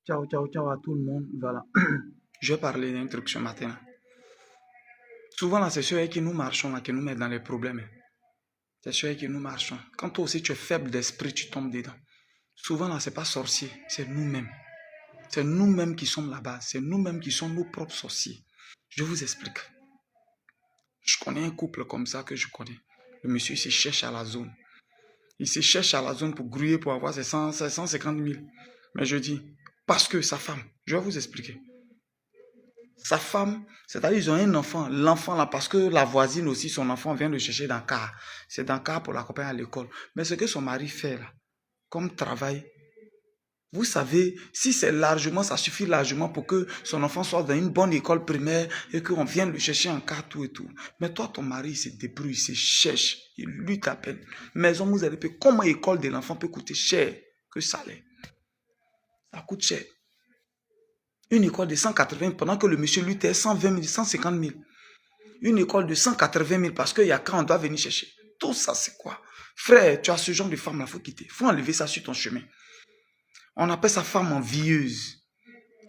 Ciao, ciao, ciao à tout le monde. Voilà. Je vais parler d'un truc ce matin. Souvent, là, c'est ceux avec qui nous marchons là, qui nous mettent dans les problèmes. C'est ceux avec qui nous marchons. Quand toi aussi tu es faible d'esprit, tu tombes dedans. Souvent, là, c'est pas sorcier, c'est nous-mêmes. C'est nous-mêmes qui sommes là-bas. C'est nous-mêmes qui sommes nos propres sorciers. Je vous explique. Je connais un couple comme ça que je connais. Le monsieur, il se cherche à la zone. Il se cherche à la zone pour grouiller, pour avoir ses 150 000. Mais je dis, parce que sa femme, je vais vous expliquer. Sa femme, c'est-à-dire ils ont un enfant. L'enfant là, parce que la voisine aussi, son enfant vient le chercher dans le car. C'est dans le car pour l'accompagner à l'école. Mais ce que son mari fait là, comme travail, vous savez, si c'est largement, ça suffit largement pour que son enfant soit dans une bonne école primaire et qu'on vienne le chercher en car, tout et tout. Mais toi, ton mari, il se débrouille, il se cherche, il lui t'appelle. Maison, vous allez payer. Comment l'école de l'enfant peut coûter cher que ça l'est? Ça coûte cher. Une école de 180 000 pendant que le monsieur lui était 120 000, 150 000. Une école de 180 000 parce qu'il y a quand on doit venir chercher. Tout ça, c'est quoi? Frère, tu as ce genre de femme là, il faut quitter. Il faut enlever ça sur ton chemin. On appelle ça femme envieuse.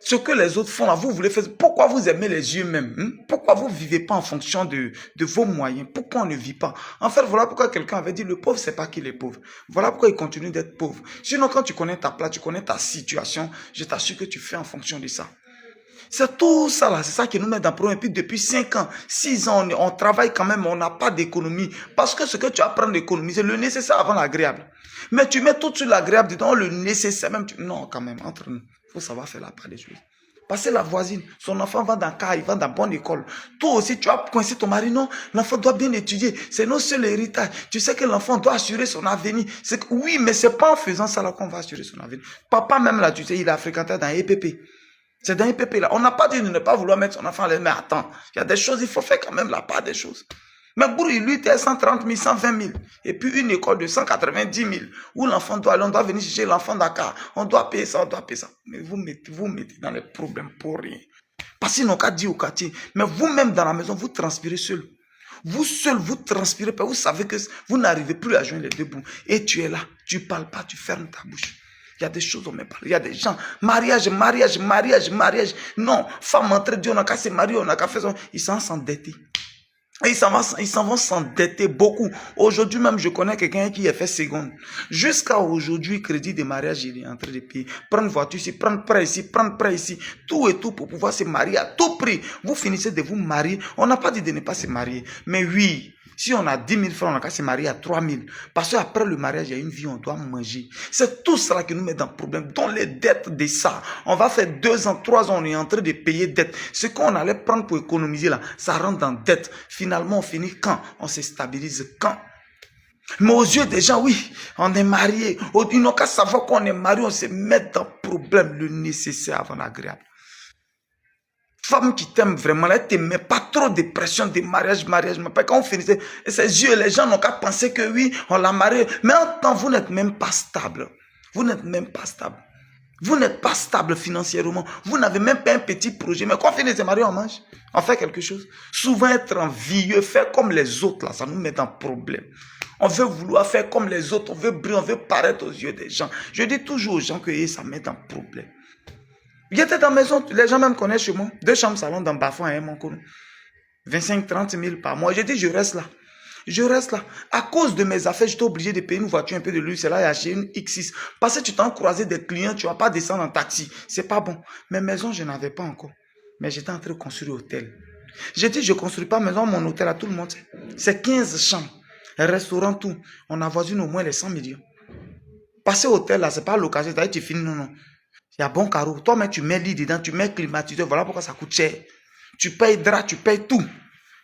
Ce que les autres font là, vous voulez faire. Pourquoi vous aimez les yeux même? Pourquoi vous ne vivez pas en fonction de vos moyens? Pourquoi on ne vit pas? En fait, voilà pourquoi quelqu'un avait dit le pauvre, c'est pas qu'il est pauvre. Voilà pourquoi il continue d'être pauvre. Sinon, quand tu connais ta place, tu connais ta situation, je t'assure que tu fais en fonction de ça. C'est tout ça là, c'est ça qui nous met dans le problème. Et puis depuis 5 ans, 6 ans, on travaille quand même, on n'a pas d'économie. Parce que ce que tu apprends d'économiser, le nécessaire avant l'agréable. Mais tu mets tout sur l'agréable dedans, le nécessaire même. Non, quand même, entre nous, il faut savoir faire la part des choses. Parce que la voisine, son enfant va dans le car, il va dans la bonne école. Toi aussi, tu as coincé ton mari. Non, l'enfant doit bien étudier. C'est notre seul héritage. Tu sais que l'enfant doit assurer son avenir. Oui, mais c'est pas en faisant ça là qu'on va assurer son avenir. Papa même là, tu sais, il a fréquenté dans EPP. C'est dans EPP là. On n'a pas dit de ne pas vouloir mettre son enfant à l'aise. Mais attends, il y a des choses, il faut faire quand même la part des choses. Mais Bourri, lui, était 130 000, 120 000. Et puis une école de 190 000, où l'enfant doit aller, on doit venir chercher l'enfant Dakar. On doit payer ça, on doit payer ça. Mais vous mettez dans les problèmes pour rien. Parce qu'ils n'ont qu'à dire au quartier. Mais vous-même dans la maison, vous transpirez seul. Vous seul, vous transpirez pas. Vous savez que vous n'arrivez plus à joindre les deux bouts. Et tu es là, tu ne parles pas, tu fermes ta bouche. Il y a des choses on me parle. Il y a des gens. Mariage. Non, femme entre Dieu, on n'a qu'à se marier, on n'a qu'à faire ça. Ils s'en s'endetter. Ils s'en vont s'endetter beaucoup. Aujourd'hui même, je connais quelqu'un qui a fait seconde. Jusqu'à aujourd'hui, crédit de mariage, il est en train de payer. Prendre voiture ici, prendre prêt ici, tout et tout pour pouvoir se marier à tout prix. Vous finissez de vous marier. On n'a pas dit de ne pas se marier. Mais oui, si on a 10 000 francs, on n'a qu'à se marier à 3 000. Parce qu'après le mariage, il y a une vie, on doit manger. C'est tout cela qui nous met dans le problème. Dans les dettes de ça, on va faire 2 ans, 3 ans, on est en train de payer dette. Ce qu'on allait prendre pour économiser là, ça rentre dans dette. Finalement, on finit quand? On se stabilise quand? Mais aux yeux des gens, oui, on est marié. Ils n'ont qu'à savoir qu'on est marié, on se met dans le problème, le nécessaire avant l'agréable. Femme qui t'aime vraiment, elle ne te met pas trop de pression de mariage. Mais quand on finissait, ses yeux, les gens n'ont qu'à penser que oui, on l'a marié. Mais en temps, vous n'êtes même pas stable. Vous n'êtes même pas stable. Vous n'êtes pas stable financièrement. Vous n'avez même pas un petit projet. Mais quand on finit de se marier, on mange. On fait quelque chose. Souvent, être envieux, faire comme les autres, là, ça nous met dans le problème. On veut vouloir faire comme les autres. On veut briller, on veut paraître aux yeux des gens. Je dis toujours aux gens que ça met dans le problème. J'étais dans la maison, les gens même connaissent chez moi. 2 chambres salon dans Bafouan et Moncono. 25-30 000 par mois. J'ai dit, je reste là. Je reste là. À cause de mes affaires, j'étais obligé de payer une voiture un peu de luxe. C'est là, j'ai acheté une X6. Parce que tu t'en croisé des clients, tu ne vas pas descendre en taxi. C'est pas bon. Mes maisons, je n'avais pas encore. Mais j'étais en train de construire hôtel. J'ai dit, je ne construis pas maison, mon hôtel à tout le monde. C'est 15 chambres. Restaurant, tout. On avoisine au moins les 100 millions. Passer au hôtel, là, ce n'est pas l'occasion. C'est-à-dire, tu finis, non. Il y a bon carreau. Toi, mais tu mets lit dedans, tu mets climatiseur. Voilà pourquoi ça coûte cher. Tu payes drap, tu payes tout.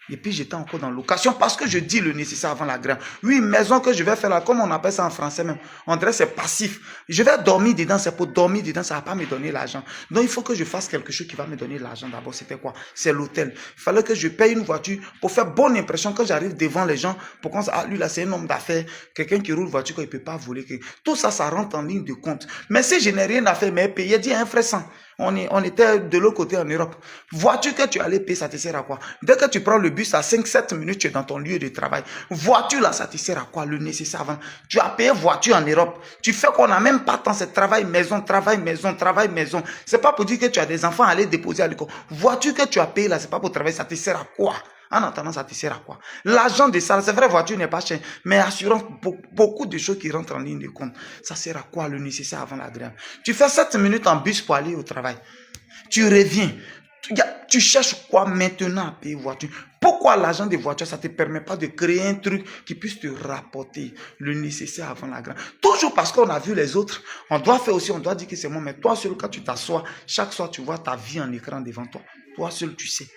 Et puis, j'étais encore dans location parce que je dis le nécessaire avant la grève. Oui, maison que je vais faire là, comme on appelle ça en français même. On dirait c'est passif. Je vais dormir dedans, c'est pour dormir dedans, ça ne va pas me donner l'argent. Donc, il faut que je fasse quelque chose qui va me donner l'argent d'abord. C'était quoi? C'est l'hôtel. Il fallait que je paye une voiture pour faire bonne impression quand j'arrive devant les gens. Pour qu'on ah, lui là, c'est un homme d'affaires. Quelqu'un qui roule voiture, il ne peut pas voler. Tout ça, ça rentre en ligne de compte. Mais si je n'ai rien à faire, mais payer, dis un frère 100. On était de l'autre côté en Europe. Voiture que tu allais payer, ça te sert à quoi? Dès que tu prends le bus à 5-7 minutes, tu es dans ton lieu de travail. Voiture là, ça te sert à quoi? Le nécessaire avant. Tu as payé voiture en Europe. Tu fais qu'on n'a même pas tant, c'est travail maison, travail maison, travail maison. C'est pas pour dire que tu as des enfants à aller déposer à l'école. Voiture que tu as payé là, c'est pas pour travailler, ça te sert à quoi? En attendant, ça te sert à quoi? L'argent de ça, c'est vrai, voiture n'est pas chère, mais assurance, beaucoup de choses qui rentrent en ligne de compte. Ça sert à quoi le nécessaire avant l'agréable? Tu fais 7 minutes en bus pour aller au travail. Tu reviens. Tu cherches quoi maintenant à payer voiture? Pourquoi l'argent des voitures, ça ne te permet pas de créer un truc qui puisse te rapporter le nécessaire avant la grande? Toujours parce qu'on a vu les autres. On doit faire aussi, on doit dire que c'est moi. Mais toi seul, quand tu t'assois, chaque soir, tu vois ta vie en écran devant toi. Toi seul, tu sais.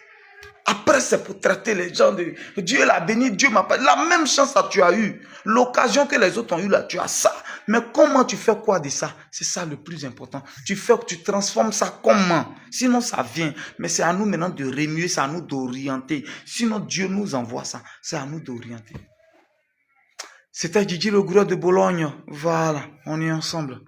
Après, c'est pour traiter les gens de Dieu l'a béni, Dieu m'a pas. La même chance que tu as eu. L'occasion que les autres ont eu là, tu as ça. Mais comment tu fais quoi de ça? C'est ça le plus important. Tu transformes ça comment? Sinon, ça vient. Mais c'est à nous maintenant de remuer, c'est à nous d'orienter. Sinon, Dieu nous envoie ça. C'est à nous d'orienter. C'était Gigi le gourou de Bologne. Voilà, on est ensemble.